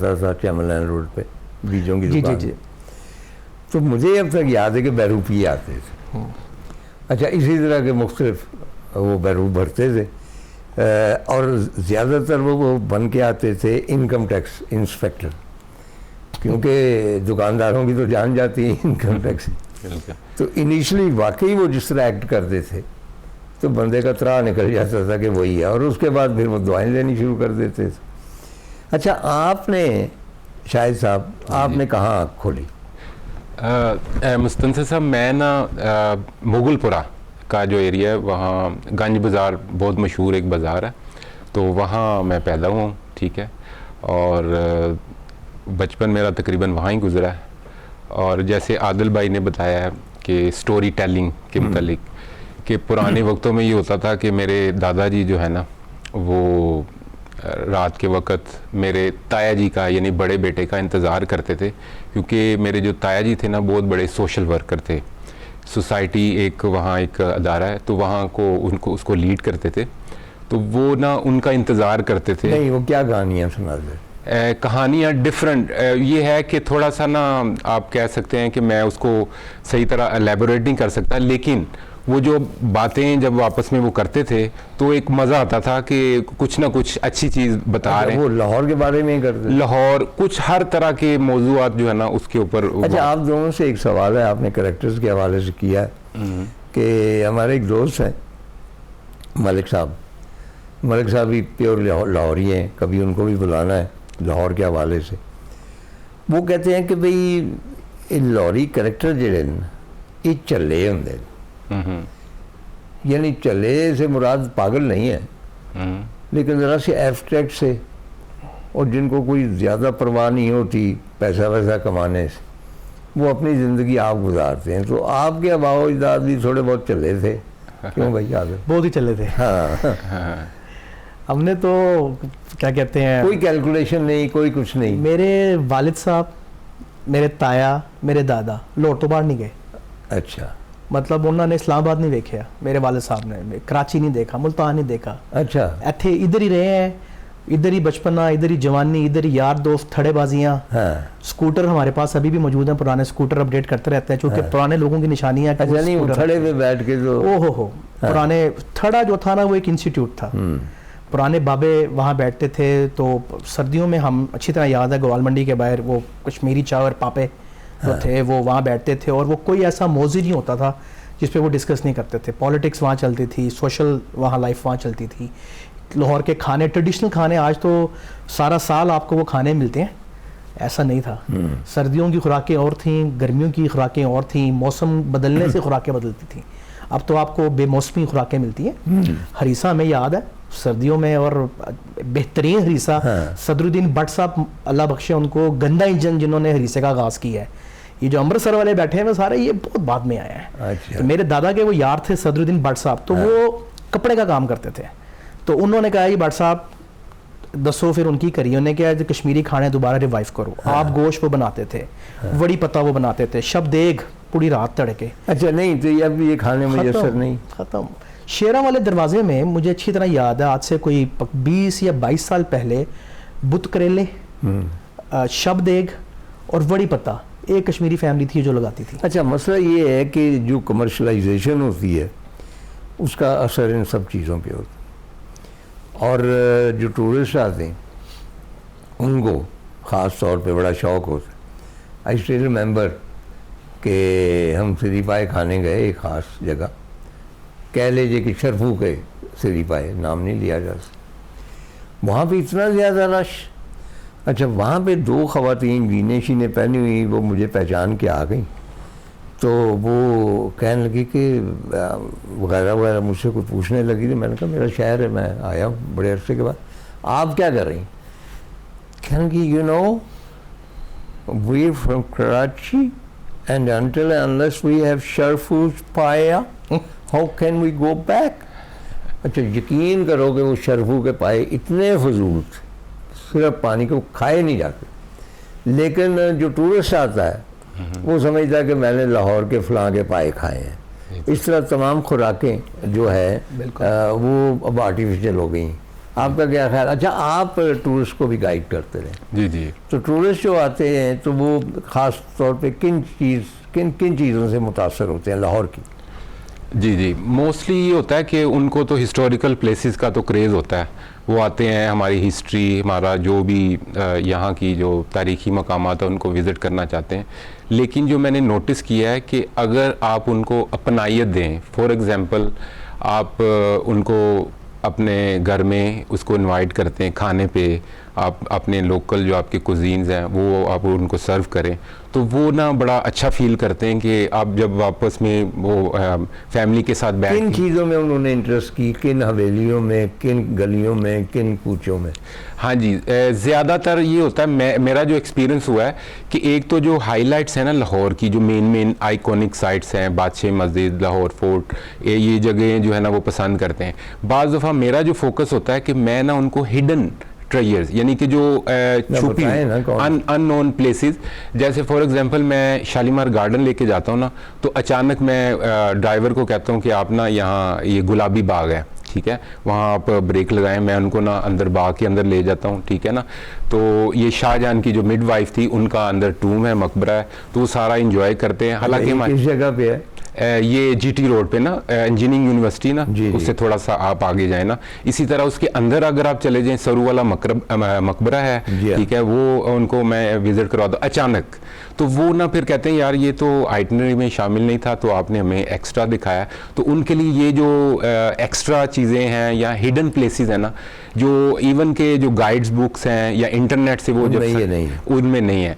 करता था चैमलैन रोड पे, बीजों की जी दुकान। जी जी। तो मुझे अब तक याद है कि बहरूपी आते थे। अच्छा, इसी तरह के मुख्तलिफ वो बहरू भरते थे और ज़्यादातर वो बन के आते थे इनकम टैक्स इंस्पेक्टर, क्योंकि दुकानदारों की तो जान जाती है इनकम टैक्स। तो इनिशियली वाकई वो जिस तरह एक्ट करते थे तो बंदे का त्राह निकल जाता था कि वही है, और उसके बाद फिर वो दुआएं लेनी शुरू कर देते थे। अच्छा, आपने शाहिद साहब आपने कहाँ आँख खोली? मुस्तनसिर साहब, मैं ना मुगलपुरा का जो एरिया है वहाँ गंज बाज़ार बहुत मशहूर एक बाज़ार है, तो वहाँ मैं पैदा हुआ हूँ, ठीक है। और बचपन मेरा तकरीबन वहाँ ही गुजरा है। और जैसे आदिल भाई ने बताया है कि स्टोरी टेलिंग के मुतालिक कि पुराने वक्तों में ये होता था कि मेरे दादाजी जो है ना वो रात के वक़्त मेरे ताया जी का यानी बड़े बेटे का इंतज़ार करते थे, क्योंकि मेरे जो ताया जी थे ना बहुत बड़े सोशल वर्कर थे। सोसाइटी एक वहाँ एक अदारा है, तो वहाँ को उनको उसको लीड करते थे, तो वो ना उनका इंतज़ार करते थे। नहीं, वो क्या कहानियाँ सुना दे? कहानियाँ डिफरेंट ये है कि थोड़ा सा ना आप कह सकते हैं कि मैं उसको सही तरह एलेबोरेट नहीं कर सकता, लेकिन वो जो बातें जब आपस में वो करते थे तो एक मज़ा आता था कि कुछ ना कुछ अच्छी चीज़ बता रहे हैं। वो लाहौर के बारे में ही करते? लाहौर, कुछ हर तरह के मौजूआत जो है ना उसके ऊपर। अच्छा, आप दोनों से एक सवाल है, आपने कैरेक्टर्स के हवाले से किया है कि हमारे एक दोस्त हैं मलिक साहब। मलिक साहब भी प्योर लाहौरी हैं, कभी उनको भी बुलाना है लाहौर के हवाले से। वो कहते हैं कि भाई ये लाहौरी कैरेक्टर जेडे न ये चले होंगे, यानी चले से मुराद पागल नहीं है, लेकिन ज़रा से एब्स्ट्रैक्ट से, और जिनको कोई ज़्यादा परवाह नहीं होती पैसा वैसा कमाने से, वो अपनी ज़िंदगी आप गुजारते हैं। तो आपके अबाव अजदाद भी थोड़े बहुत चले थे, क्यों भाई? याद है, बहुत ही चले थे। हाँ। हमने तो क्या कहते हैं, कोई कैलकुलेशन नहीं, कोई कुछ नहीं। मेरे वालिद साहब, मेरे ताया, मेरे दादा लाहौर तो बाहर नहीं गए। अच्छा, मतलब उन्होंने इस्लामाबाद नहीं देखा, मेरे वालिद साहब ने कराची नहीं देखा, मुल्तान नहीं देखा। अच्छा, इतने इधर ही रहे हैं, इधर ही बचपना, इधर ही जवानी, इधर ही यार दोस्त, थड़ेबाजियाँ। हाँ। स्कूटर हमारे पास अभी भी मौजूद हैं, पुराने स्कूटर अपडेट करते रहते हैं, चूँकि पुराने लोगों की निशानियाँ। अच्छा, नहीं वो थड़े पे बैठ के तो ओ हो पुराने थड़ा जो था ना वो एक इंस्टीट्यूट था। पुराने बाबे वहाँ बैठते थे, तो सर्दियों में हम अच्छी तरह याद है ग्वाल मंडी के बाहर वो कश्मीरी चाय और पापे जो थे वो वहाँ बैठते थे, और वो कोई ऐसा मौजू नहीं होता था जिस पे वो डिस्कस नहीं करते थे। पॉलिटिक्स वहाँ चलती थी, सोशल वहाँ लाइफ वहाँ चलती थी। लाहौर के खाने, ट्रेडिशनल खाने, आज तो सारा साल आपको वो खाने मिलते हैं, ऐसा नहीं था। सर्दियों की खुराकें और थीं, गर्मियों की खुराकें और थीं, मौसम बदलने से खुराकें बदलती थीं। अब तो आपको बेमौसमी खुराकें मिलती हैं। हरीसा हमें याद है सर्दियों में, और बेहतरीन हरीसा सदरुद्दीन भट्ट साहब, अल्लाह बख्शे उनको, गंदा इंजन जिन्होंने हरीसे का आगाज़ किया है। ये जो अमृतसर वाले बैठे हैं वो सारे ये बहुत बाद में आए हैं। अच्छा। तो मेरे दादा के वो यार थे सदरुद्दीन भट्ट साहब, तो वो कपड़े का काम करते थे। तो उन्होंने कहा कि भट्ट साहब दसो, फिर उनकी करी, उन्होंने कहा कि कश्मीरी खाने दोबारा रिवाइव करो। आप गोश्त वो बनाते थे, वड़ी पत्ता वो बनाते थे, शबदेग पूरी रात तड़के। अच्छा, नहीं तो अब ये खाने में असर नहीं खत्म। शेरा वाले दरवाजे में मुझे अच्छी तरह याद है, आज से कोई 20 या 22 साल पहले बुत करेले, शबदेग और वड़ी पत्ता एक कश्मीरी फैमिली थी जो लगाती थी। अच्छा, मसला ये है कि जो कमर्शलाइजेशन होती है उसका असर इन सब चीज़ों पे होता है, और जो टूरिस्ट आते हैं उनको ख़ास तौर पे बड़ा शौक़ होता है। आई स्टिल रिमेंबर कि हम सिरी पाए खाने गए एक ख़ास जगह, कह लीजिए कि शरफू के सिरी पाए, नाम नहीं लिया जा सकता। वहाँ पे इतना ज़्यादा रश। अच्छा, वहाँ पे दो ख़वातीन जीने शीने पहनी हुई वो मुझे पहचान के आ गई, तो वो कहने लगी कि वगैरह वगैरह, मुझसे कुछ पूछने लगी। तो मैंने कहा मेरा शहर है, मैं आया हूँ बड़े अरसे के बाद, आप क्या कर रही? कहने लगी you know we from Karachi and until unless we have शरफूज पाया how can we go back. अच्छा, यकीन करो कि वो शरफू के पाए इतने फजूल थे, सिर्फ पानी को खाए नहीं जाते, लेकिन जो टूरिस्ट आता है वो समझता है कि मैंने लाहौर के फलां के पाए खाए हैं। इस तरह तमाम खुराकें जो है वो अब आर्टिफिशियल हो गई। आपका क्या ख्याल? अच्छा, आप टूरिस्ट को भी गाइड करते रहे, जी जी। तो टूरिस्ट जो आते हैं तो वो ख़ास तौर पे किन चीज़ों से मुतासर होते हैं लाहौर की? जी जी, मोस्टली ये होता है कि उनको तो हिस्टोरिकल प्लेसेस का तो क्रेज़ होता है, वो आते हैं, हमारी हिस्ट्री, हमारा जो भी यहाँ की जो तारीख़ी मकामात है उनको विज़िट करना चाहते हैं। लेकिन जो मैंने नोटिस किया है कि अगर आप उनको अपनाइयत दें, फॉर एग्ज़ाम्पल आप उनको अपने घर में उसको इनवाइट करते हैं खाने पे, आप अपने लोकल जो आपके कुजीन्स हैं वो आप उनको सर्व करें, तो वो ना बड़ा अच्छा फील करते हैं कि आप जब वापस में वो फैमिली के साथ बैठ किन चीज़ों में उन्होंने इंटरेस्ट की, किन हवेलियों में, किन गलियों में, किन कूचों में? हाँ जी, ज़्यादातर ये होता है, मेरा जो एक्सपीरियंस हुआ है कि एक तो जो हाइलाइट्स हैं ना लाहौर की, जो मेन आइकॉनिक साइट्स हैं, बादशाह मस्जिद, लाहौर फोर्ट, ये जगह जो है ना वो पसंद करते हैं। बाज़ दफ़ा मेरा जो फोकस होता है कि मैं ना उनको हिडन ट्रेजर्स, यानी कि जो छुपी अननोन प्लेसेस, जैसे फॉर एग्जांपल मैं शालीमार गार्डन लेके जाता हूँ ना, तो अचानक मैं ड्राइवर को कहता हूँ कि आप ना यहाँ ये गुलाबी बाग है, ठीक है, वहाँ आप ब्रेक लगाएं, मैं उनको ना अंदर बाग के अंदर ले जाता हूँ, ठीक है ना। तो ये शाहजहां की जो मिडवाइफ थी उनका अंदर टूम है, मकबरा है, तो वो सारा इंजॉय करते हैं। हालांकि किस जगह पे है? ये जीटी रोड पे ना, इंजीनियरिंग यूनिवर्सिटी ना, उससे थोड़ा सा आप आगे जाए ना, इसी तरह उसके अंदर अगर आप चले जाएं, सरू वाला मकबरा है, ठीक है, वो उनको मैं विजिट करवा दूँ अचानक, तो वो ना फिर कहते हैं यार ये तो आइटनरी में शामिल नहीं था, तो आपने हमें एक्स्ट्रा दिखाया। तो उनके लिए ये जो एक्स्ट्रा चीज़ें हैं या हिडन प्लेसेस हैं ना, जो इवन के जो गाइड्स बुक्स हैं या इंटरनेट से वो उनमें नहीं है। उनमें नहीं है।